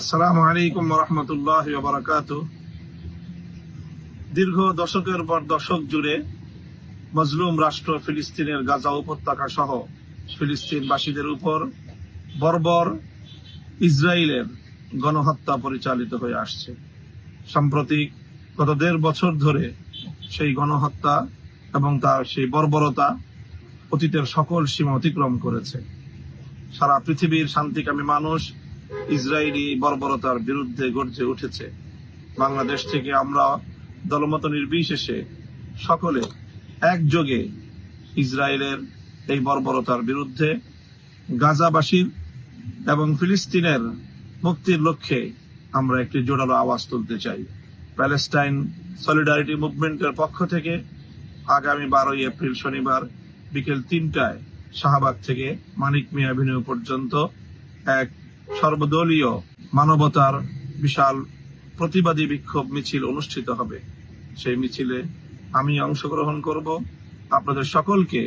আসসালামু আলাইকুম ওয়া রাহমাতুল্লাহি ওয়া বারাকাতুহু। দীর্ঘ দশকের পর দশক জুড়ে মজলুম রাষ্ট্র ফিলিস্তিনের গাজা উপত্যকা সহ ফিলিস্তিনবাসীদের উপর বর্বর ইসরায়েলের গণহত্যা পরিচালিত হয়ে আসছে। সাম্প্রতিক গত ১.৫ বছর ধরে সেই গণহত্যা এবং তার সেই বর্বরতা অতীতের সকল সীমা অতিক্রম করেছে। সারা পৃথিবীর শান্তিকামী মানুষ ইসরায়েলি বর্বরতার বিরুদ্ধে গর্জে উঠেছে। বাংলাদেশ থেকে আমরা দলমত নির্বিশেষে সকলে একযোগে ইসরায়েলের এই বর্বরতার বিরুদ্ধে গাজাবাসীর এবং ফিলিস্তিনের মুক্তির লক্ষ্যে আমরা একটি জোরালো আওয়াজ তুলতে চাই। প্যালেস্টাইন সলিডারিটি মুভমেন্টের পক্ষ থেকে আগামী ১২ই এপ্রিল শনিবার বিকেল ৩টায় শাহবাগ থেকে মানিক মিয়া এভিনিউ পর্যন্ত এক সর্বদলীয় মানবতার বিশাল প্রতিবাদী বিক্ষোভ মিছিল অনুষ্ঠিত হবে। সেই মিছিলে আমি অংশগ্রহণ করব। আপনাদের সকলকে